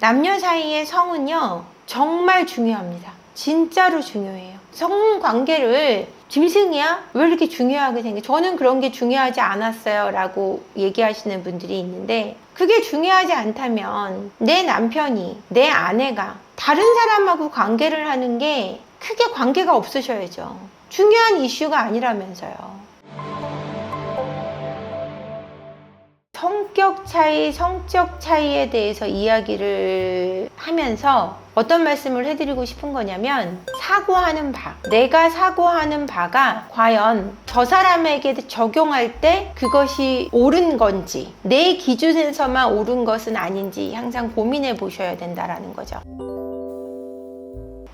남녀 사이의 성은요, 정말 중요합니다. 진짜로 중요해요. 성관계를 짐승이야? 왜 이렇게 중요하게 생겨? 저는 그런 게 중요하지 않았어요 라고 얘기하시는 분들이 있는데, 그게 중요하지 않다면 내 남편이, 내 아내가 다른 사람하고 관계를 하는 게 크게 관계가 없으셔야죠. 중요한 이슈가 아니라면서요. 성격 차이, 성적 차이에 대해서 이야기를 하면서 어떤 말씀을 해드리고 싶은 거냐면, 사고하는 바, 내가 사고하는 바가 과연 저 사람에게 적용할 때 그것이 옳은 건지, 내 기준에서만 옳은 것은 아닌지 항상 고민해 보셔야 된다는 거죠.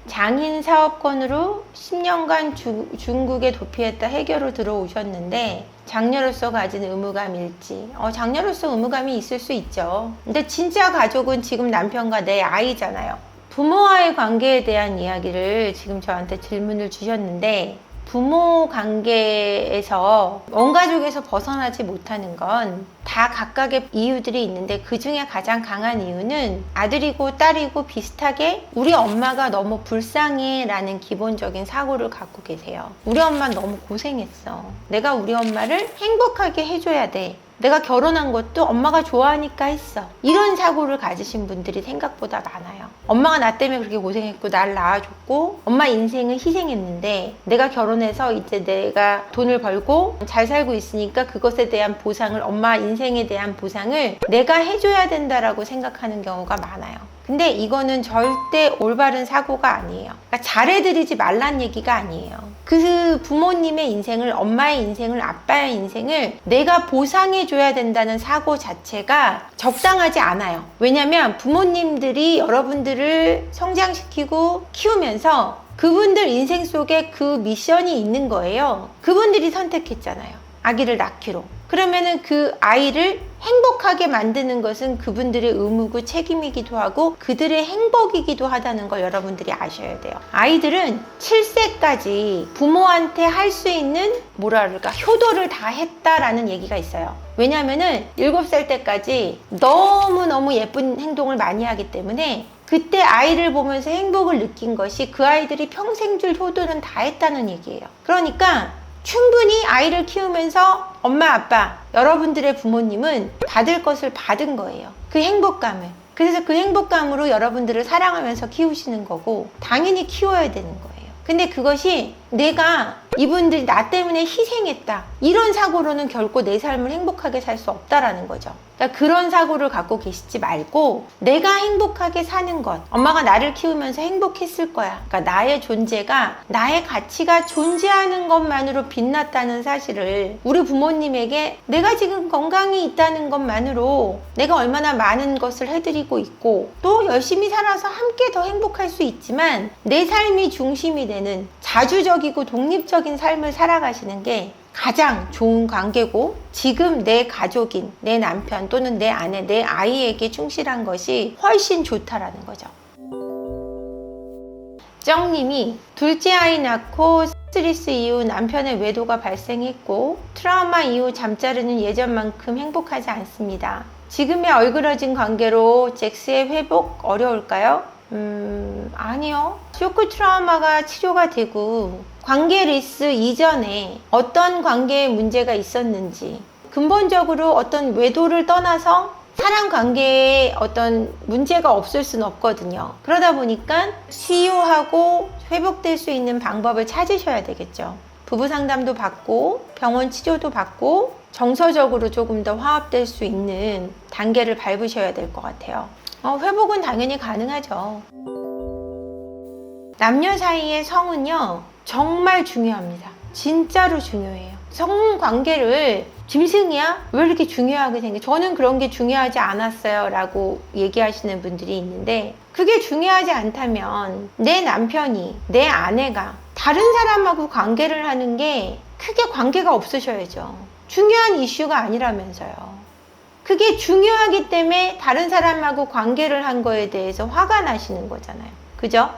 장인 사업권으로 10년간 중국에 도피했다 해결로 들어오셨는데, 장녀로서 가진 의무감일지, 장녀로서 의무감이 있을 수 있죠. 근데 진짜 가족은 지금 남편과 내 아이잖아요. 부모와의 관계에 대한 이야기를 지금 저한테 질문을 주셨는데, 부모 관계에서 원가족에서 벗어나지 못하는 건 다 각각의 이유들이 있는데, 그 중에 가장 강한 이유는 아들이고 딸이고 비슷하게 우리 엄마가 너무 불쌍해 라는 기본적인 사고를 갖고 계세요. 우리 엄마 너무 고생했어. 내가 우리 엄마를 행복하게 해줘야 돼. 내가 결혼한 것도 엄마가 좋아하니까 했어. 이런 사고를 가지신 분들이 생각보다 많아요. 엄마가 나 때문에 그렇게 고생했고 날 낳아줬고 엄마 인생을 희생했는데, 내가 결혼해서 이제 내가 돈을 벌고 잘 살고 있으니까 그것에 대한 보상을, 엄마 인생에 대한 보상을 내가 해줘야 된다라고 생각하는 경우가 많아요. 근데 이거는 절대 올바른 사고가 아니에요. 그러니까 잘해드리지 말란 얘기가 아니에요. 그 부모님의 인생을, 엄마의 인생을, 아빠의 인생을 내가 보상해줘야 된다는 사고 자체가 적당하지 않아요. 왜냐면 부모님들이 여러분들을 성장시키고 키우면서 그분들 인생 속에 그 미션이 있는 거예요. 그분들이 선택했잖아요. 아기를 낳기로. 그러면은 그 아이를 행복하게 만드는 것은 그분들의 의무고 책임이기도 하고 그들의 행복이기도 하다는 걸 여러분들이 아셔야 돼요. 아이들은 7세까지 부모한테 할 수 있는 효도를 다 했다라는 얘기가 있어요. 왜냐면은 7살 때까지 너무너무 예쁜 행동을 많이 하기 때문에, 그때 아이를 보면서 행복을 느낀 것이 그 아이들이 평생 줄 효도는 다 했다는 얘기예요. 그러니까 충분히 아이를 키우면서 엄마, 아빠, 여러분들의 부모님은 받을 것을 받은 거예요. 그 행복감을. 그래서 그 행복감으로 여러분들을 사랑하면서 키우시는 거고, 당연히 키워야 되는 거예요. 근데 그것이 내가 이분들이 나 때문에 희생했다, 이런 사고로는 결코 내 삶을 행복하게 살 수 없다라는 거죠. 그러니까 그런 사고를 갖고 계시지 말고, 내가 행복하게 사는 것, 엄마가 나를 키우면서 행복했을 거야. 그러니까 나의 존재가, 나의 가치가 존재하는 것만으로 빛났다는 사실을 우리 부모님에게 내가 지금 건강히 있다는 것만으로 내가 얼마나 많은 것을 해드리고 있고, 또 열심히 살아서 함께 더 행복할 수 있지만 내 삶이 중심이 되는 자주적이고 독립적인 삶을 살아가시는 게 가장 좋은 관계고, 지금 내 가족인 내 남편 또는 내 아내, 내 아이에게 충실한 것이 훨씬 좋다라는 거죠. 정님이 둘째 아이 낳고 스트레스 이후 남편의 외도가 발생했고, 트라우마 이후 잠자리는 예전만큼 행복하지 않습니다. 지금의 얼그러진 관계로 잭스의 회복 어려울까요? 아니요. 쇼크 트라우마가 치료가 되고, 관계 리스 이전에 어떤 관계에 문제가 있었는지, 근본적으로 어떤 외도를 떠나서 사람 관계에 어떤 문제가 없을 수는 없거든요. 그러다 보니까 치유하고 회복될 수 있는 방법을 찾으셔야 되겠죠. 부부 상담도 받고 병원 치료도 받고 정서적으로 조금 더 화합될 수 있는 단계를 밟으셔야 될 것 같아요. 회복은 당연히 가능하죠. 남녀 사이의 성은요, 정말 중요합니다. 진짜로 중요해요. 성관계를 짐승이야? 왜 이렇게 중요하게 생겨? 저는 그런 게 중요하지 않았어요 라고 얘기하시는 분들이 있는데, 그게 중요하지 않다면 내 남편이, 내 아내가 다른 사람하고 관계를 하는 게 크게 관계가 없으셔야죠. 중요한 이슈가 아니라면서요. 그게 중요하기 때문에 다른 사람하고 관계를 한 거에 대해서 화가 나시는 거잖아요. 그죠?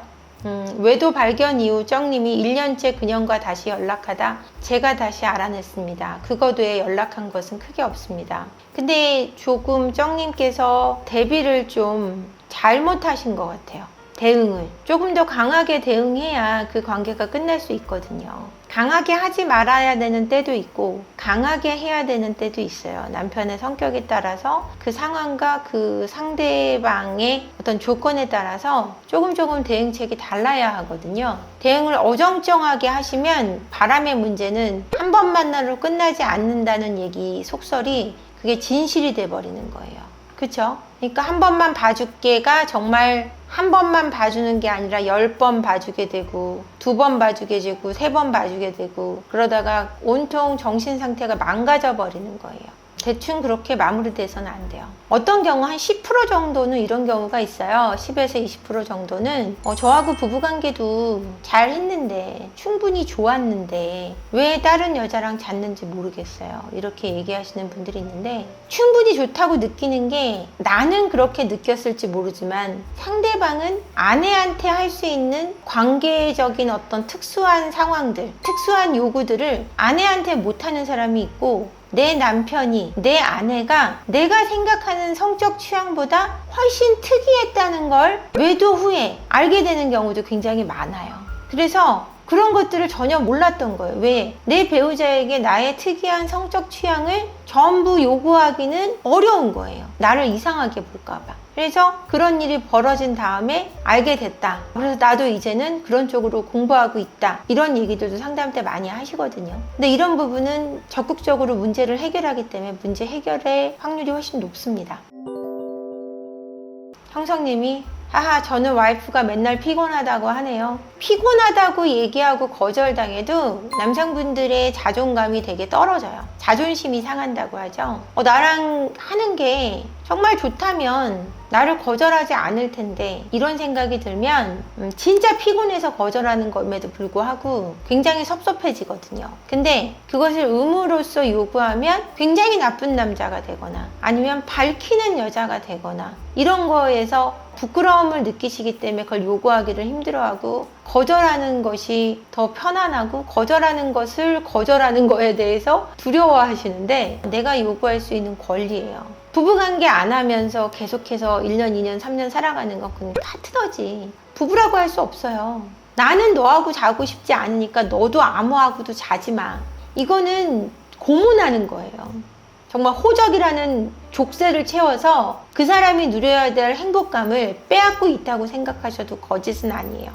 외도 발견 이후 정님이 1년째 그녀과 다시 연락하다 제가 다시 알아냈습니다. 그것 외에 연락한 것은 크게 없습니다. 근데 조금 정님께서 대비를 좀 잘못하신 것 같아요. 대응을 조금 더 강하게 대응해야 그 관계가 끝날 수 있거든요. 강하게 하지 말아야 되는 때도 있고 강하게 해야 되는 때도 있어요. 남편의 성격에 따라서 그 상황과 그 상대방의 어떤 조건에 따라서 조금 대응책이 달라야 하거든요. 대응을 어정쩡하게 하시면 바람의 문제는 한 번 만나로 끝나지 않는다는 얘기 속설이 그게 진실이 돼버리는 거예요. 그쵸? 그러니까 한 번만 봐줄게가 정말 한 번만 봐주는 게 아니라 10번 봐주게 되고 2번 봐주게 되고 3번 봐주게 되고 그러다가 온통 정신 상태가 망가져 버리는 거예요. 대충 그렇게 마무리돼서는 안 돼요. 어떤 경우 한 10% 정도는 이런 경우가 있어요. 10에서 20% 정도는 저하고 부부관계도 잘 했는데 충분히 좋았는데 왜 다른 여자랑 잤는지 모르겠어요. 이렇게 얘기하시는 분들이 있는데 충분히 좋다고 느끼는 게 나는 그렇게 느꼈을지 모르지만 상대방은 아내한테 할 수 있는 관계적인 어떤 특수한 상황들, 특수한 요구들을 아내한테 못하는 사람이 있고 내 남편이, 내 아내가 내가 생각하는 성적 취향보다 훨씬 특이했다는 걸 외도 후에 알게 되는 경우도 굉장히 많아요. 그래서 그런 것들을 전혀 몰랐던 거예요. 왜? 내 배우자에게 나의 특이한 성적 취향을 전부 요구하기는 어려운 거예요. 나를 이상하게 볼까봐. 그래서 그런 일이 벌어진 다음에 알게 됐다. 그래서 나도 이제는 그런 쪽으로 공부하고 있다. 이런 얘기들도 상담 때 많이 하시거든요. 근데 이런 부분은 적극적으로 문제를 해결하기 때문에 문제 해결의 확률이 훨씬 높습니다. 형성님이 하하 저는 와이프가 맨날 피곤하다고 하네요. 피곤하다고 얘기하고 거절당해도 남성분들의 자존감이 되게 떨어져요. 자존심이 상한다고 하죠. 나랑 하는 게 정말 좋다면 나를 거절하지 않을 텐데 이런 생각이 들면 진짜 피곤해서 거절하는 것에도 불구하고 굉장히 섭섭해지거든요. 근데 그것을 의무로서 요구하면 굉장히 나쁜 남자가 되거나 아니면 밝히는 여자가 되거나 이런 거에서 부끄러움을 느끼시기 때문에 그걸 요구하기를 힘들어하고 거절하는 것이 더 편안하고 거절하는 것을 거절하는 거에 대해서 두려워하시는데 내가 요구할 수 있는 권리예요. 부부관계 안 하면서 계속해서 1년, 2년, 3년 살아가는 건 그건 파트너지. 부부라고 할 수 없어요. 나는 너하고 자고 싶지 않으니까 너도 아무하고도 자지 마. 이거는 고문하는 거예요. 정말 호적이라는 족쇄를 채워서 그 사람이 누려야 될 행복감을 빼앗고 있다고 생각하셔도 거짓은 아니에요.